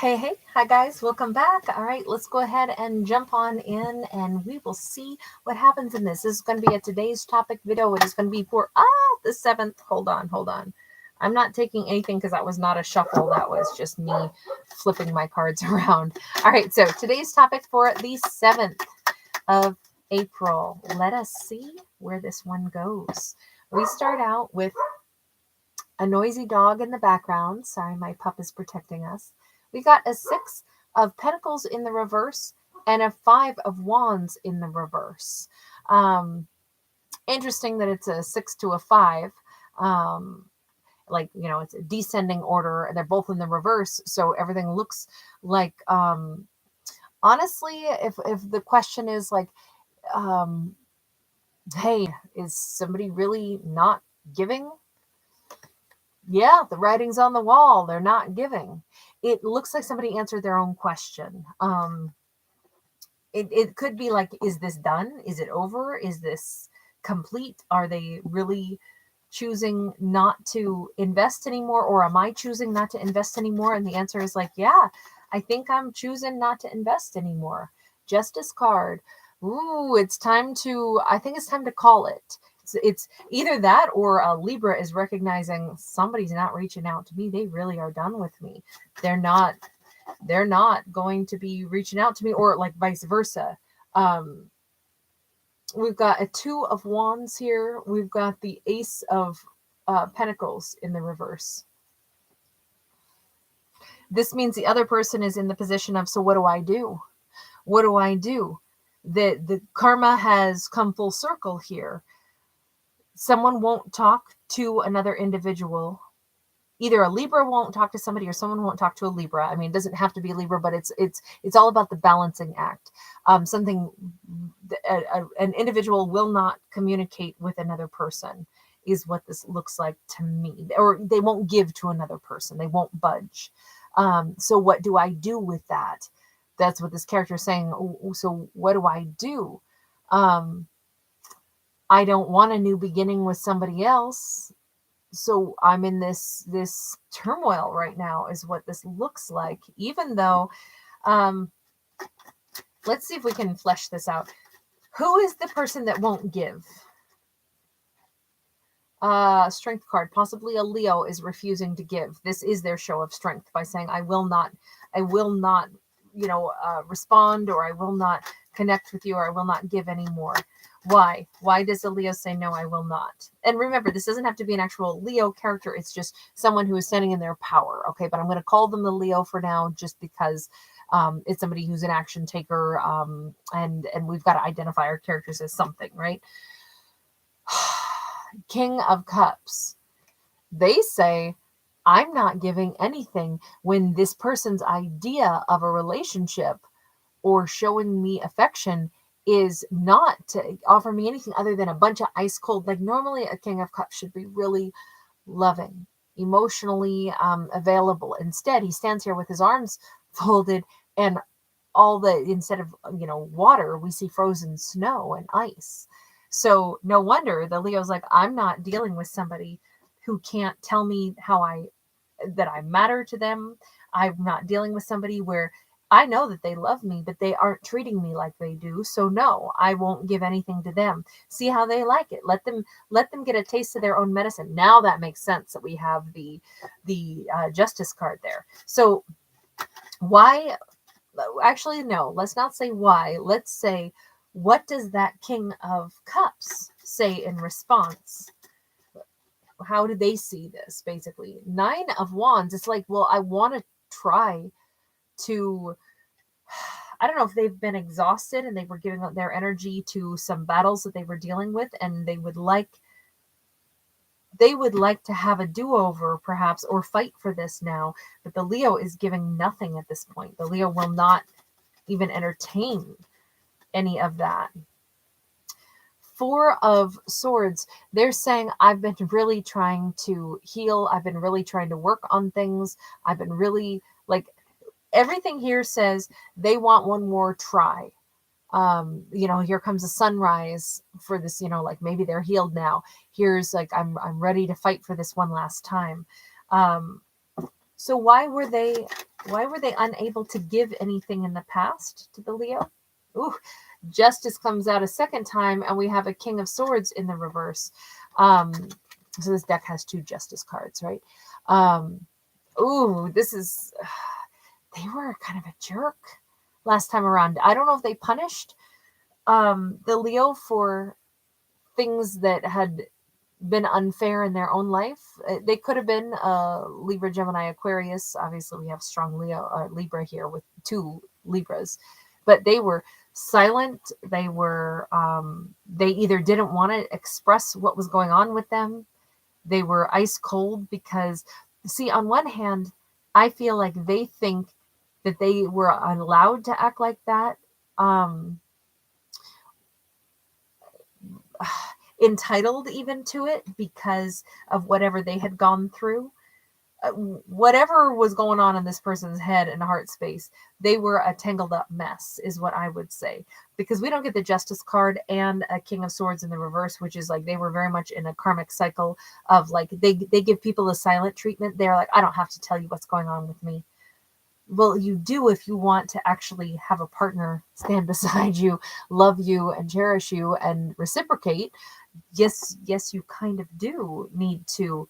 Hey, hi guys, welcome back. All right, let's go ahead and jump on in and we will see what happens in this. This is going to be a today's topic video. It is going to be for the 7th. Hold on. I'm not taking anything because that was not a shuffle. That was just me flipping my cards around. All right, so today's topic for the 7th of April. Let us see where this one goes. We start out with a noisy dog in the background. Sorry, my pup is protecting us. We got a 6 of Pentacles in the reverse and a 5 of Wands in the reverse. Interesting that it's a 6 to a 5. Like, you know, it's a descending order. They're both in the reverse. So everything looks like, honestly, if the question is like, hey, is somebody really not giving? Yeah, the writing's on the wall. They're not giving. It looks like somebody answered their own question. It could be like, is this done? Is it over? Is this complete? Are they really choosing not to invest anymore? Or am I choosing not to invest anymore? And the answer is like, yeah, I think I'm choosing not to invest anymore. Justice card. Ooh, I think it's time to call it. It's either that or Libra is recognizing somebody's not reaching out to me. They really are done with me. They're not going to be reaching out to me, or like vice versa. We've got a 2 of Wands here. We've got the Ace of Pentacles in the reverse. This means the other person is in the position of, so what do I do? What do I do? The karma has come full circle here. Someone won't talk to another individual. Either a Libra won't talk to somebody or someone won't talk to a Libra. I mean, it doesn't have to be a Libra, but it's all about the balancing act. An individual will not communicate with another person is what this looks like to me. Or they won't give to another person. They won't budge. So what do I do with that? That's what this character is saying. So what do I do? I don't want a new beginning with somebody else. So I'm in this turmoil right now is what this looks like, even though, let's see if we can flesh this out. Who is the person that won't give? Strength card, possibly a Leo is refusing to give. This is their show of strength by saying, I will not, respond, or I will not connect with you, or I will not give anymore. Why does the Leo say, no, I will not? And remember, this doesn't have to be an actual Leo character. It's just someone who is standing in their power. Okay. But I'm going to call them the Leo for now, just because it's somebody who's an action taker. And we've got to identify our characters as something, right? King of Cups. They say, I'm not giving anything when this person's idea of a relationship or showing me affection is not to offer me anything other than a bunch of ice cold. Like normally a King of Cups should be really loving, emotionally available. Instead, he stands here with his arms folded and instead of, water, we see frozen snow and ice. So no wonder the Leo's like, I'm not dealing with somebody who can't tell me that I matter to them. I'm not dealing with somebody where I know that they love me, but they aren't treating me like they do. So no, I won't give anything to them. See how they like it. Let them get a taste of their own medicine. Now that makes sense that we have the Justice card there. So why? Actually, no. Let's not say why. Let's say, what does that King of Cups say in response? How do they see this? Basically, 9 of Wands. It's like, well, I want to try to, I don't know if they've been exhausted and they were giving up their energy to some battles that they were dealing with, and they would like to have a do-over perhaps, or fight for this now. But the Leo is giving nothing at this point. The Leo will not even entertain any of that. 4 of Swords, they're saying, I've been really trying to heal. I've been really trying to work on things. I've been really, like, everything here says they want one more try. Here comes a sunrise for this, like maybe they're healed now. Here's like, I'm ready to fight for this one last time. So why were they unable to give anything in the past to the Leo? Ooh, Justice comes out a second time, and we have a King of Swords in the reverse. So this deck has 2 Justice cards, right? This is they were kind of a jerk last time around. I don't know if they punished the Leo for things that had been unfair in their own life. They could have been Libra, Gemini, Aquarius. Obviously, we have strong Libra here with 2 Libras, but they were silent. They were they either didn't want to express what was going on with them. They were ice cold because, see, on one hand, I feel like they think that they were allowed to act like that. Entitled even to it because of whatever they had gone through. Whatever was going on in this person's head and heart space, they were a tangled up mess, is what I would say. Because we don't get the Justice card and a King of Swords in the reverse, which is like they were very much in a karmic cycle of like they give people a silent treatment. They're like, I don't have to tell you what's going on with me. Well, you do if you want to actually have a partner stand beside you, love you, and cherish you, and reciprocate. Yes, you kind of do need to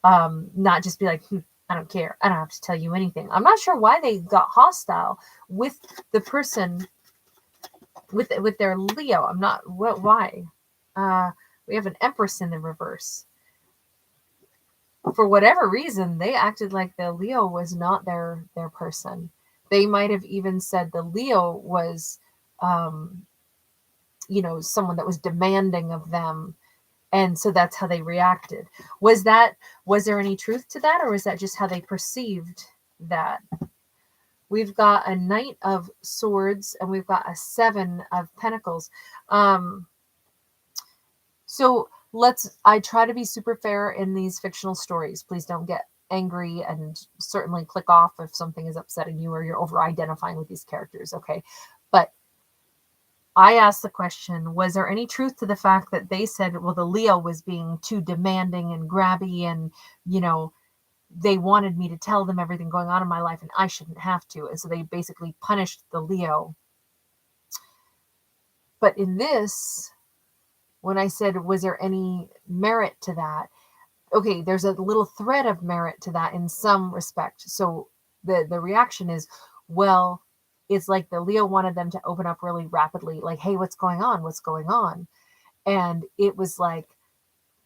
not just be like, I don't care. I don't have to tell you anything. I'm not sure why they got hostile with the person with their Leo. I'm not why. We have an Empress in the reverse. For whatever reason, they acted like the Leo was not their person. They might have even said the Leo was, someone that was demanding of them. And so that's how they reacted. Was there any truth to that, or was that just how they perceived that? We've got a Knight of Swords and we've got a 7 of Pentacles. So I try to be super fair in these fictional stories. Please don't get angry, and certainly click off if something is upsetting you or you're over identifying with these characters. Okay. But I asked the question, was there any truth to the fact that they said, well, the Leo was being too demanding and grabby, and, they wanted me to tell them everything going on in my life and I shouldn't have to. And so they basically punished the Leo. But in this, when I said, was there any merit to that? Okay, there's a little thread of merit to that in some respect. So the reaction is, well, it's like the Leo wanted them to open up really rapidly, like, hey, what's going on? What's going on? And it was like,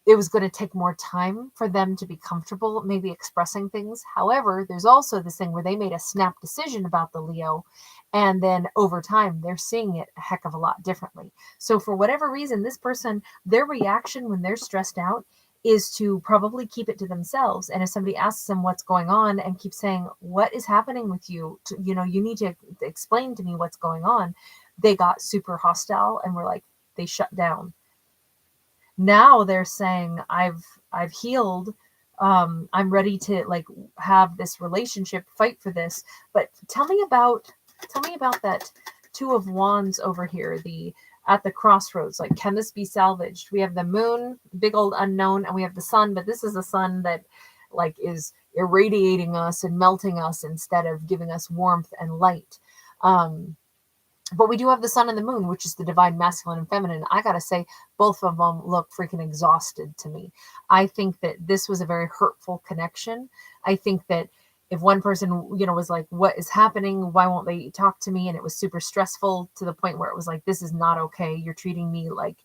it was going to take more time for them to be comfortable, maybe expressing things. However, there's also this thing where they made a snap decision about the Leo, and then over time, they're seeing it a heck of a lot differently. So for whatever reason, this person, their reaction when they're stressed out is to probably keep it to themselves. And if somebody asks them what's going on and keeps saying, what is happening with you? You need to explain to me what's going on. They got super hostile and were like, they shut down. Now they're saying, I've healed. I'm ready to have this relationship, fight for this. But tell me about that 2 of Wands over here, at the crossroads. Like, can this be salvaged? We have the moon, big old unknown, and we have the sun, but this is a sun that is irradiating us and melting us instead of giving us warmth and light. But we do have the sun and the moon, which is the divine masculine and feminine. I got to say, both of them look freaking exhausted to me. I think that this was a very hurtful connection. I think that if one person, was like, what is happening? Why won't they talk to me? And it was super stressful to the point where it was like, this is not okay. You're treating me like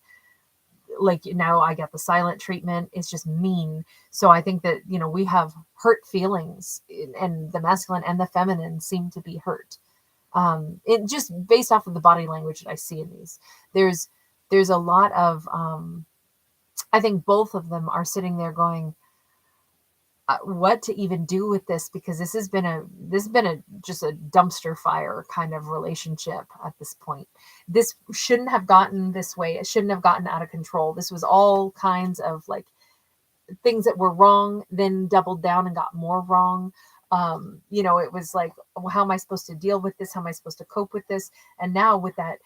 now I get the silent treatment. It's just mean. So I think that, we have hurt feelings, and the masculine and the feminine seem to be hurt. It just based off of the body language that I see in these, there's a lot of, I think both of them are sitting there going, what to even do with this? Because this has been just a dumpster fire kind of relationship at this point. This shouldn't have gotten this way. It shouldn't have gotten out of control. This was all kinds of things that were wrong, then doubled down and got more wrong. It was like, well, how am I supposed to deal with this? How am I supposed to cope with this? And now with that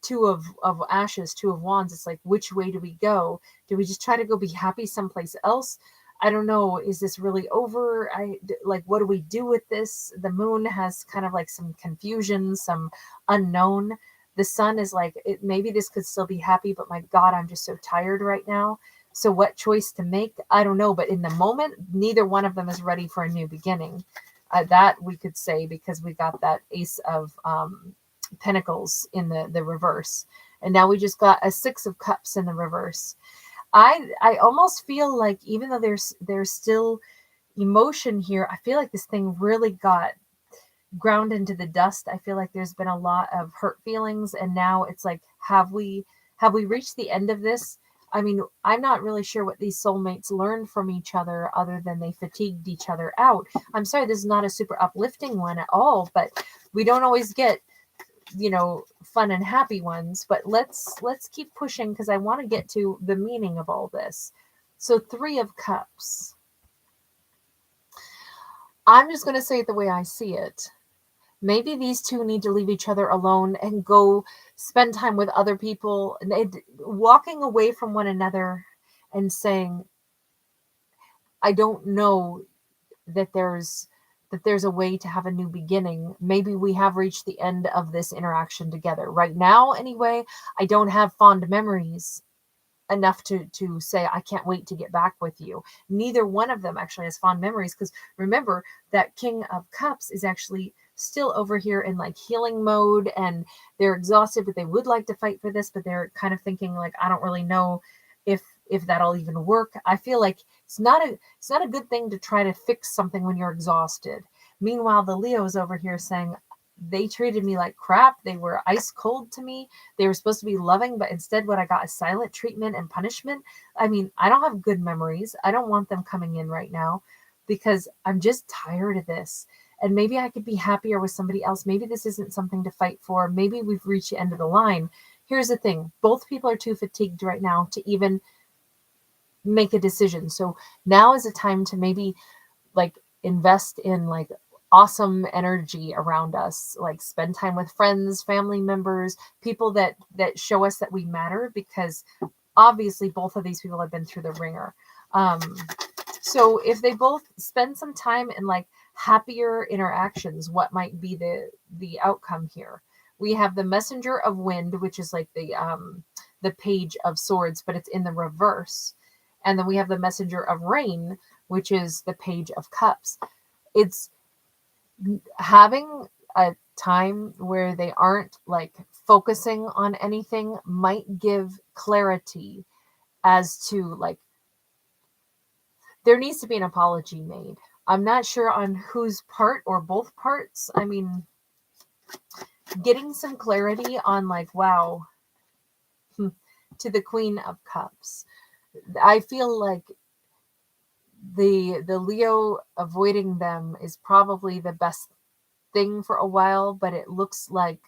2 of ashes, 2 of wands, it's like, which way do we go? Do we just try to go be happy someplace else? I don't know, is this really over? Like, what do we do with this? The moon has kind of like some confusion, some unknown. The sun is like, maybe this could still be happy, but my God, I'm just so tired right now. So what choice to make? I don't know. But in the moment, neither one of them is ready for a new beginning. That we could say, because we got that Ace of Pentacles in the reverse. And now we just got a Six of Cups in the reverse. I almost feel like, even though there's still emotion here, I feel like this thing really got ground into the dust. I feel like there's been a lot of hurt feelings, and now it's like, have we reached the end of this? I mean, I'm not really sure what these soulmates learned from each other than they fatigued each other out. I'm sorry, this is not a super uplifting one at all, but we don't always get, fun and happy ones. But let's keep pushing, because I want to get to the meaning of all this. So 3 of Cups. I'm just going to say it the way I see it. Maybe these two need to leave each other alone and go spend time with other people, and walking away from one another and saying, I don't know that there's a way to have a new beginning. Maybe we have reached the end of this interaction together. Right now, anyway, I don't have fond memories enough to say, I can't wait to get back with you. Neither one of them actually has fond memories, because remember that King of Cups is actually still over here in like healing mode, and they're exhausted, but they would like to fight for this, but they're kind of thinking like, I don't really know if that'll even work. I feel like it's not a good thing to try to fix something when you're exhausted. Meanwhile, the Leo is over here saying, they treated me like crap. They were ice cold to me. They were supposed to be loving, but instead what I got is silent treatment and punishment. I mean, I don't have good memories. I don't want them coming in right now, because I'm just tired of this. And maybe I could be happier with somebody else. Maybe this isn't something to fight for. Maybe we've reached the end of the line. Here's the thing. Both people are too fatigued right now to even make a decision. So now is a time to maybe like invest in like awesome energy around us, like spend time with friends, family members, people that show us that we matter, because obviously both of these people have been through the ringer. So if they both spend some time in like happier interactions, what might be the outcome here? We have the Messenger of Wind, which is like the Page of Swords, but it's in the reverse. And then we have the Messenger of Rain, which is the Page of Cups. It's having a time where they aren't like focusing on anything might give clarity as to like, there needs to be an apology made. I'm not sure on whose part or both parts. I mean, getting some clarity on like, wow, to the Queen of Cups. I feel like the Leo avoiding them is probably the best thing for a while, but it looks like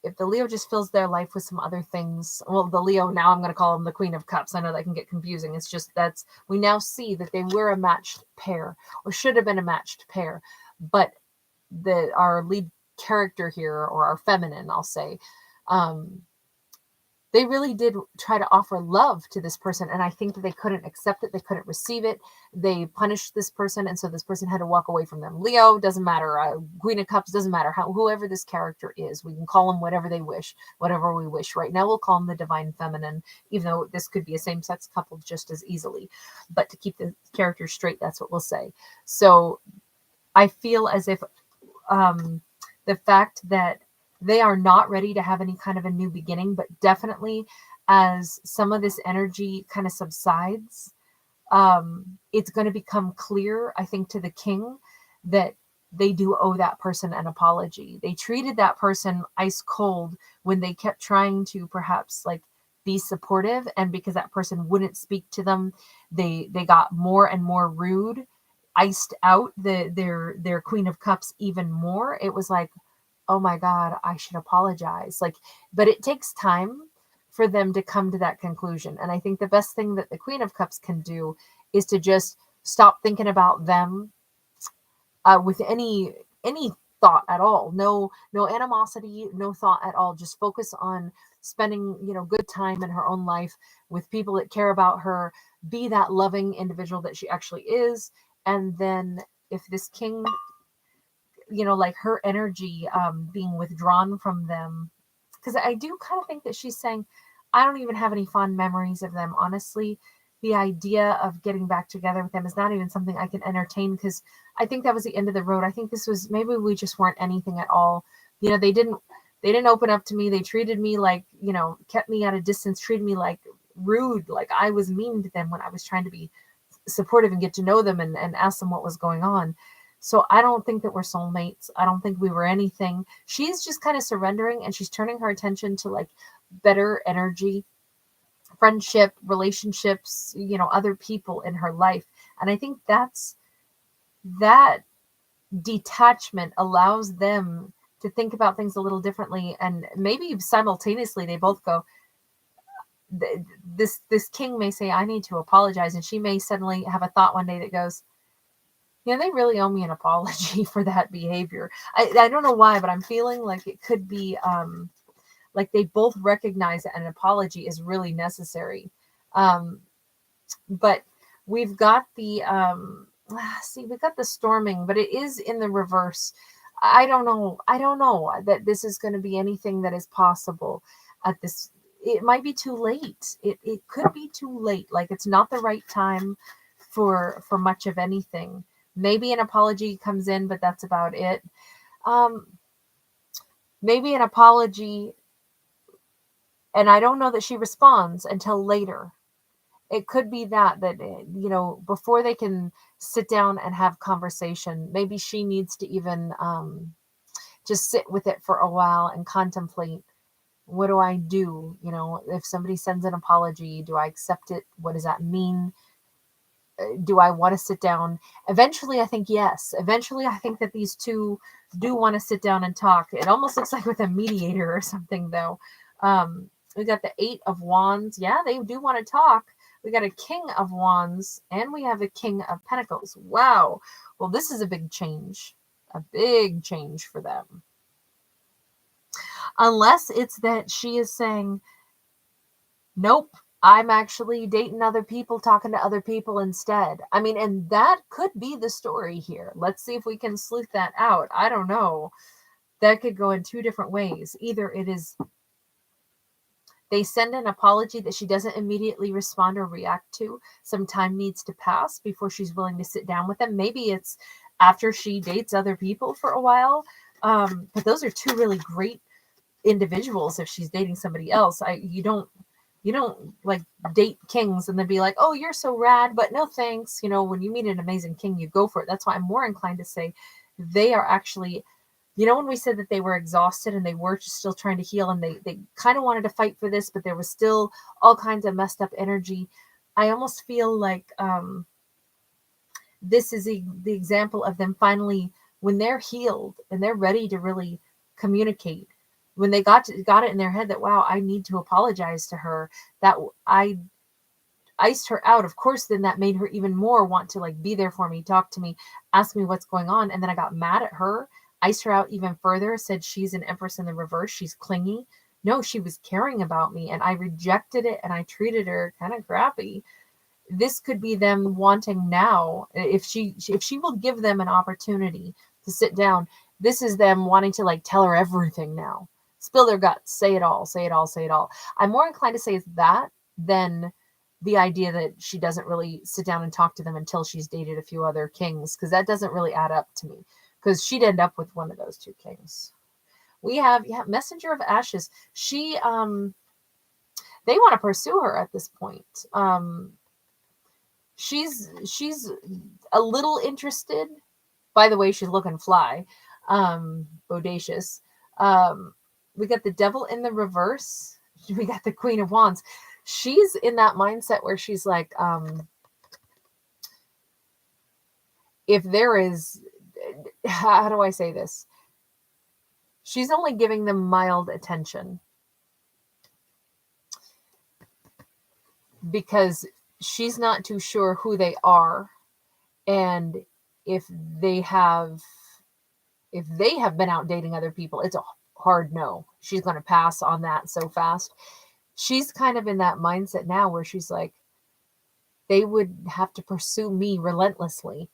if the Leo just fills their life with some other things, well, the Leo, now I'm going to call him the Queen of Cups. I know that can get confusing. It's just we now see that they were a matched pair, or should have been a matched pair, but our lead character here, or our feminine, I'll say, they really did try to offer love to this person, and I think that they couldn't accept it. They couldn't receive it. They punished this person, and so this person had to walk away from them. Leo, doesn't matter. Queen of Cups, doesn't matter. Whoever this character is, we can call them whatever they wish, whatever we wish. Right now, we'll call them the Divine Feminine, even though this could be a same-sex couple just as easily. But to keep the character straight, that's what we'll say. So I feel as if the fact that they are not ready to have any kind of a new beginning, but definitely as some of this energy kind of subsides, it's going to become clear, I think, to the king that they do owe that person an apology. They treated that person ice cold when they kept trying to perhaps like be supportive, and because that person wouldn't speak to them, they got more and more rude, iced out their Queen of Cups even more. It was like, oh my God, I should apologize. Like, but it takes time for them to come to that conclusion. And I think the best thing that the Queen of Cups can do is to just stop thinking about them with any thought at all. No animosity, no thought at all. Just focus on spending, good time in her own life with people that care about her, be that loving individual that she actually is. And then if this king, like her energy being withdrawn from them, because I do kind of think that she's saying, I don't even have any fond memories of them. Honestly, the idea of getting back together with them is not even something I can entertain, because I think that was the end of the road. I think this was, maybe we just weren't anything at all. They didn't open up to me. They treated me like, kept me at a distance, treated me like rude, like I was mean to them when I was trying to be supportive and get to know them and ask them what was going on. So I don't think that we're soulmates. I don't think we were anything. She's just kind of surrendering, and she's turning her attention to like better energy, friendship, relationships, other people in her life. And I think that detachment allows them to think about things a little differently. And maybe simultaneously they both go, this king may say, I need to apologize. And she may suddenly have a thought one day that goes, they really owe me an apology for that behavior. I don't know why, but I'm feeling like it could be like they both recognize that an apology is really necessary. But we've got the we've got the storming, but it is in the reverse. I don't know that this is going to be anything that is possible at this. It might be too late. It could be too late. Like it's not the right time for much of anything. Maybe an apology comes in, but that's about it. Maybe an apology, and I don't know that she responds until later. It could be that before they can sit down and have conversation, maybe she needs to even just sit with it for a while and contemplate, what do I do? If somebody sends an apology, do I accept it? What does that mean? Do I want to sit down? Eventually, I think yes. Eventually, I think that these two do want to sit down and talk. It almost looks like with a mediator or something, though. We got the 8 of Wands. Yeah, they do want to talk. We got a King of Wands, and we have a King of Pentacles. Wow. Well, this is a big change. A big change for them. Unless it's that she is saying, nope, I'm actually dating other people, talking to other people instead. I mean, and that could be the story here. Let's see if we can sleuth that out. I don't know. That could go in 2 different ways. Either it is they send an apology that she doesn't immediately respond or react to. Some time needs to pass before she's willing to sit down with them. Maybe it's after she dates other people for a while. But those are 2 really great individuals. If she's dating somebody else, you don't like date kings and then be like, oh, you're so rad, but no thanks. When you meet an amazing king, you go for it. That's why I'm more inclined to say they are actually, when we said that they were exhausted and they were just still trying to heal, and they kind of wanted to fight for this, but there was still all kinds of messed up energy. I almost feel like this is the example of them finally, when they're healed and they're ready to really communicate, when they got it in their head that, wow, I need to apologize to her, that I iced her out. Of course, then that made her even more want to like be there for me, talk to me, ask me what's going on. And then I got mad at her, iced her out even further, said she's an Empress in the reverse. She's clingy. No, she was caring about me, and I rejected it, and I treated her kind of crappy. This could be them wanting now, if she will give them an opportunity to sit down, this is them wanting to like tell her everything now. Spill their guts, say it all, say it all, say it all. I'm more inclined to say it's that than the idea that she doesn't really sit down and talk to them until she's dated a few other kings, because that doesn't really add up to me, because she'd end up with one of those 2 kings. We have Messenger of Ashes. She they want to pursue her at this point. She's a little interested. By the way, she's looking fly, bodacious. We got the Devil in the reverse. We got the Queen of Wands. She's in that mindset where she's like, if there is, how do I say this? She's only giving them mild attention because she's not too sure who they are, and if they have been out dating other people. It's a hard no. She's going to pass on that so fast. She's kind of in that mindset now where she's like, they would have to pursue me relentlessly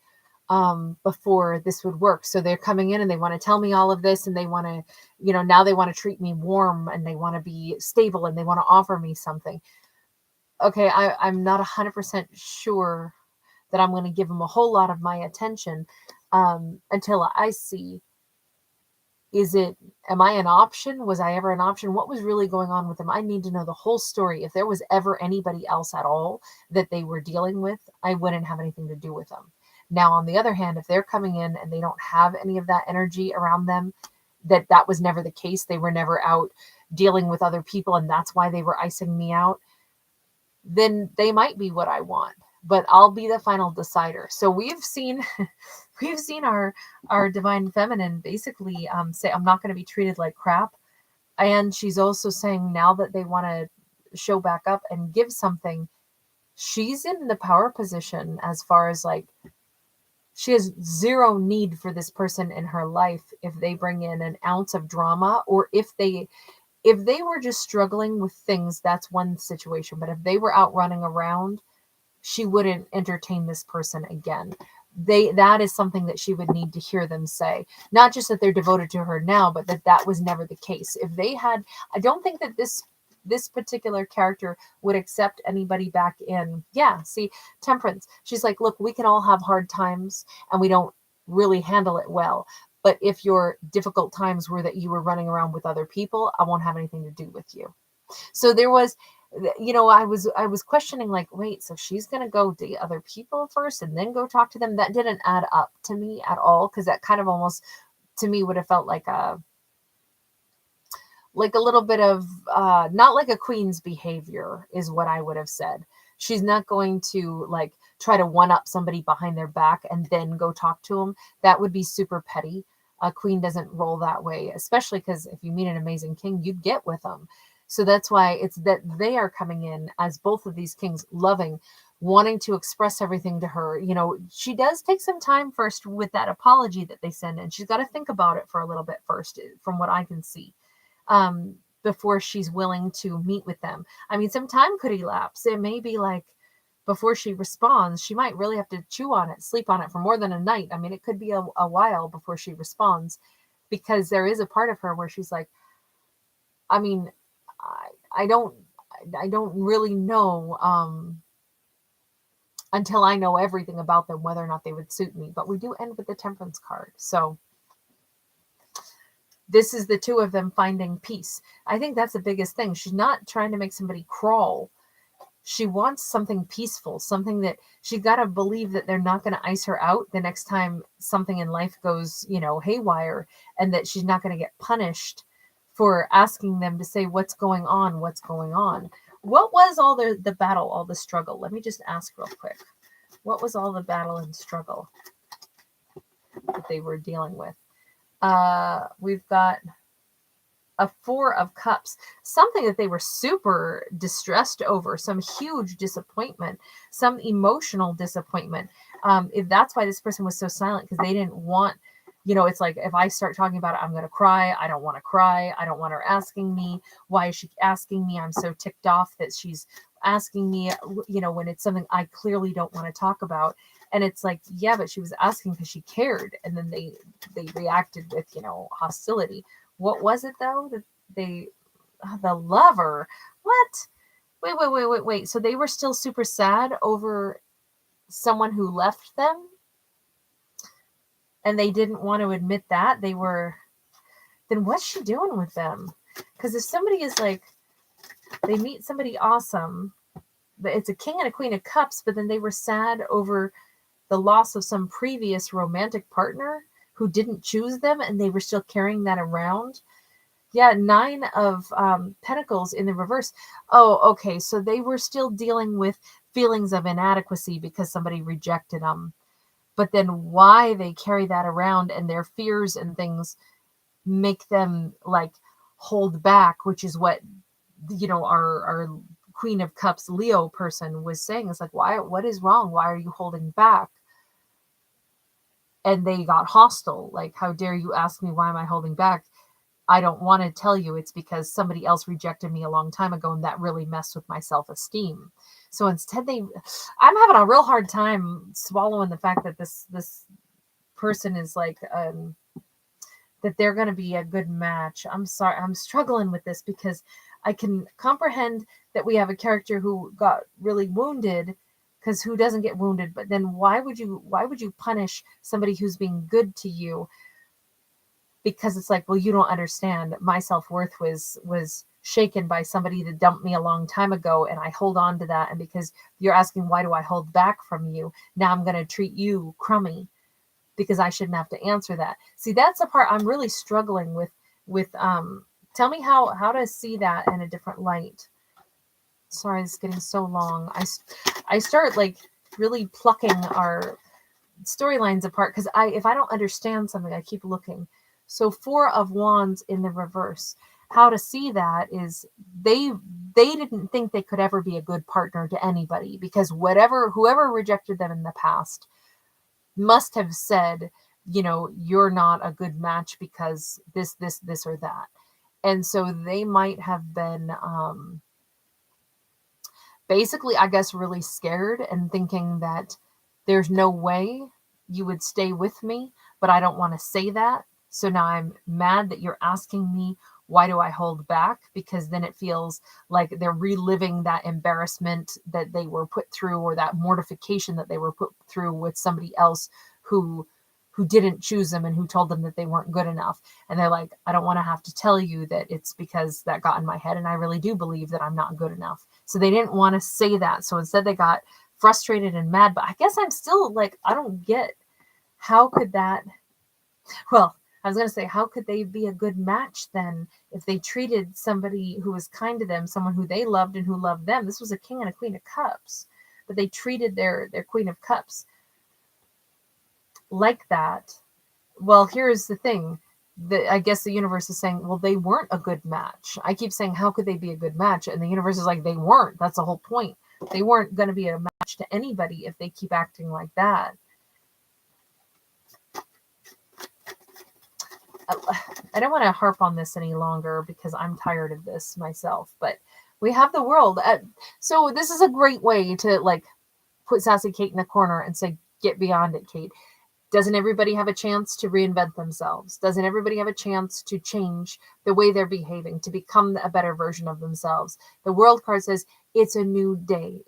before this would work. So they're coming in and they want to tell me all of this, and they want to, now they want to treat me warm, and they want to be stable, and they want to offer me something. Okay, I'm not 100% sure that I'm going to give them a whole lot of my attention until I see, am I an option? Was I ever an option? What was really going on with them? I need to know the whole story. If there was ever anybody else at all that they were dealing with, I wouldn't have anything to do with them. Now, on the other hand, if they're coming in and they don't have any of that energy around them, that was never the case. They were never out dealing with other people, and that's why they were icing me out, then they might be what I want. But I'll be the final decider. So we've seen our divine feminine basically say, I'm not going to be treated like crap. And she's also saying now that they want to show back up and give something, she's in the power position as far as like, she has zero need for this person in her life if they bring in an ounce of drama, or if they were just struggling with things, that's one situation. But if they were out running around, she wouldn't entertain this person again. That is something that she would need to hear them say. Not just that they're devoted to her now, but that was never the case. If they had, I don't think that this particular character would accept anybody back in. Yeah, see, Temperance. She's like, look, we can all have hard times and we don't really handle it well. But if your difficult times were that you were running around with other people, I won't have anything to do with you. So there was, I was questioning, like, wait, so she's going to go date other people first and then go talk to them? That didn't add up to me at all, because that kind of almost, to me, would have felt like a little bit of, not like a queen's behavior is what I would have said. She's not going to like try to one up somebody behind their back and then go talk to them. That would be super petty. A queen doesn't roll that way, especially because if you meet an amazing king, you'd get with them. So that's why it's that they are coming in as both of these kings, loving, wanting to express everything to her. She does take some time first with that apology that they send, and she's got to think about it for a little bit first, from what I can see, before she's willing to meet with them. I mean, some time could elapse. It may be like, before she responds, she might really have to chew on it, sleep on it for more than a night. I mean, it could be a while before she responds, because there is a part of her where she's like, I mean, I don't really know until I know everything about them, whether or not they would suit me. But we do end with the Temperance card. So this is the two of them finding peace. I think that's the biggest thing. She's not trying to make somebody crawl. She wants something peaceful, something that she's got to believe that they're not going to ice her out the next time something in life goes, haywire, and that she's not going to get punished for asking them to say, what's going on? What's going on? What was all the battle, all the struggle? Let me just ask real quick. What was all the battle and struggle that they were dealing with? We've got a Four of Cups, something that they were super distressed over, some huge disappointment, some emotional disappointment. If that's why this person was so silent, because they didn't want, it's like, if I start talking about it, I'm going to cry. I don't want to cry. I don't want her asking me. Why is she asking me? I'm so ticked off that she's asking me, when it's something I clearly don't want to talk about. And it's like, yeah, but she was asking because she cared. And then they reacted with, hostility. What was it though? That the lover, what? Wait. So they were still super sad over someone who left them, and they didn't want to admit that. Then what's she doing with them? Because if somebody is like, they meet somebody awesome, but it's a king and a queen of cups, but then they were sad over the loss of some previous romantic partner who didn't choose them, and they were still carrying that around. Yeah, 9 of Pentacles in the reverse. Oh, okay. So they were still dealing with feelings of inadequacy because somebody rejected them. But then why they carry that around, and their fears and things make them like hold back, which is what, our Queen of Cups Leo person was saying. It's like, what is wrong? Why are you holding back? And they got hostile. Like, how dare you ask me, why am I holding back? I don't want to tell you it's because somebody else rejected me a long time ago, and that really messed with my self-esteem. So instead I'm having a real hard time swallowing the fact that this person is like, that they're going to be a good match. I'm sorry. I'm struggling with this because I can comprehend that we have a character who got really wounded, because who doesn't get wounded? But then why would you punish somebody who's being good to you? Because it's like, well, you don't understand. My self-worth was shaken by somebody that dumped me a long time ago, and I hold on to that. And because you're asking, why do I hold back from you? Now I'm going to treat you crummy because I shouldn't have to answer that. See, that's the part I'm really struggling with. Tell me how to see that in a different light. Sorry, it's getting so long. I start like really plucking our storylines apart, because if I don't understand something, I keep looking. So 4 of Wands in the reverse. How to see that is they didn't think they could ever be a good partner to anybody, because whoever rejected them in the past must have said, you're not a good match because this or that. And so they might have been basically, I guess, really scared and thinking that there's no way you would stay with me, but I don't want to say that. So now I'm mad that you're asking me, why do I hold back? Because then it feels like they're reliving that embarrassment that they were put through, or that mortification that they were put through with somebody else who didn't choose them and who told them that they weren't good enough. And they're like, I don't want to have to tell you that it's because that got in my head, and I really do believe that I'm not good enough. So they didn't want to say that. So instead they got frustrated and mad. But I guess I'm still like, I don't get, how could that, well, I was going to say, how could they be a good match then if they treated somebody who was kind to them, someone who they loved and who loved them? This was a king and a queen of cups, but they treated their queen of cups like that. Well, here's the thing. I guess the universe is saying, well, they weren't a good match. I keep saying, how could they be a good match? And the universe is like, they weren't. That's the whole point. They weren't going to be a match to anybody if they keep acting like that. I don't want to harp on this any longer because I'm tired of this myself, but we have the world. So this is a great way to like put Sassy Kate in the corner and say, get beyond it, Kate. Doesn't everybody have a chance to reinvent themselves? Doesn't everybody have a chance to change the way they're behaving, to become a better version of themselves? The World card says it's a new day.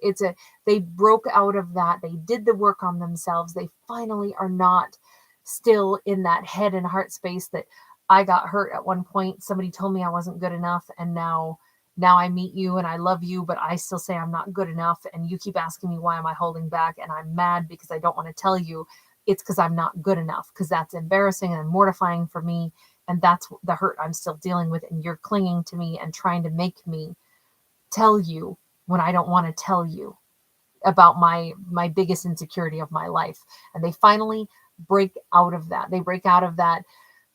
They broke out of that. They did the work on themselves. They finally are not still in that head and heart space that I got hurt at one point. Somebody told me I wasn't good enough, and now I meet you and I love you, but I still say I'm not good enough, and you keep asking me why am I holding back, and I'm mad because I don't want to tell you. It's because I'm not good enough, because that's embarrassing and mortifying for me, and that's the hurt I'm still dealing with, and you're clinging to me and trying to make me tell you when I don't want to tell you about my biggest insecurity of my life. And they finally break out of that. They break out of that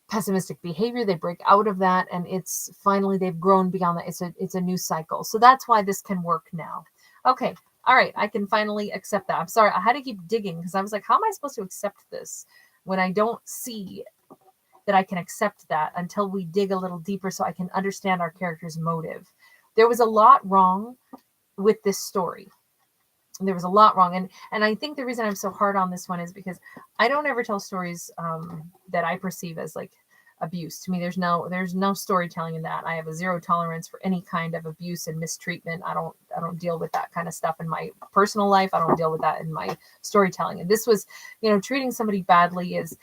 pessimistic behavior. They break out of that, and it's finally they've grown beyond that. It's a new cycle. So that's why this can work now. Okay. All right, I can finally accept that. I'm sorry, I had to keep digging because I was like, how am I supposed to accept this when I don't see that I can accept that until we dig a little deeper so I can understand our character's motive. There was a lot wrong with this story. There was a lot wrong. And I think the reason I'm so hard on this one is because I don't ever tell stories that I perceive as like abuse. To me, there's no storytelling in that. I have a zero tolerance for any kind of abuse and mistreatment. I don't deal with that kind of stuff in my personal life. I don't deal with that in my storytelling. And this was, treating somebody badly is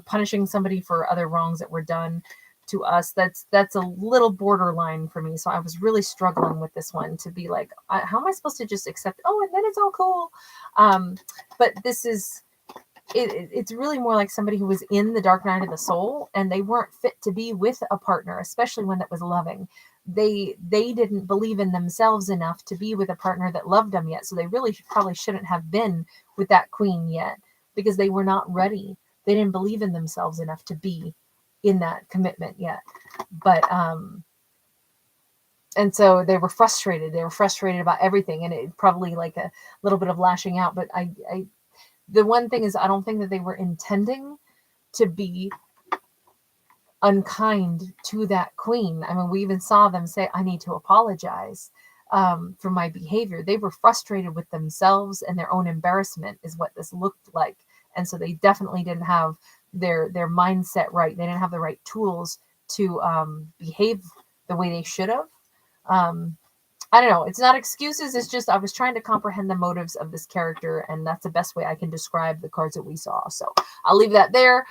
punishing somebody for other wrongs that were done to us. That's a little borderline for me. So I was really struggling with this one to be like, how am I supposed to just accept, and then it's all cool. But this is, it's really more like somebody who was in the dark night of the soul and they weren't fit to be with a partner, especially one that was loving. They didn't believe in themselves enough to be with a partner that loved them yet. So they really probably shouldn't have been with that queen yet because they were not ready. They didn't believe in themselves enough to be in that commitment yet. But, and so they were frustrated. They were frustrated about everything. And it probably like a little bit of lashing out. But the one thing is, I don't think that they were intending to be unkind to that queen. I mean, we even saw them say, I need to apologize for my behavior. They were frustrated with themselves and their own embarrassment is what this looked like. And so they definitely didn't have their mindset right. They didn't have the right tools to behave the way they should have. I don't know. It's not excuses. It's just I was trying to comprehend the motives of this character, and that's the best way I can describe the cards that we saw. So I'll leave that there.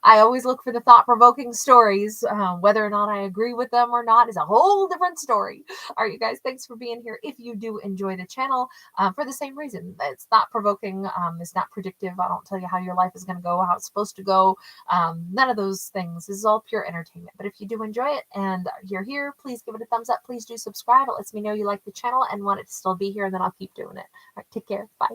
I always look for the thought-provoking stories. Whether or not I agree with them or not is a whole different story. All right, you guys, thanks for being here. If you do enjoy the channel, for the same reason, it's thought-provoking. It's not predictive. I don't tell you how your life is going to go, how it's supposed to go. None of those things. This is all pure entertainment. But if you do enjoy it and you're here, please give it a thumbs up. Please do subscribe. It lets me know you like the channel and want it to still be here, and then I'll keep doing it. All right, take care. Bye.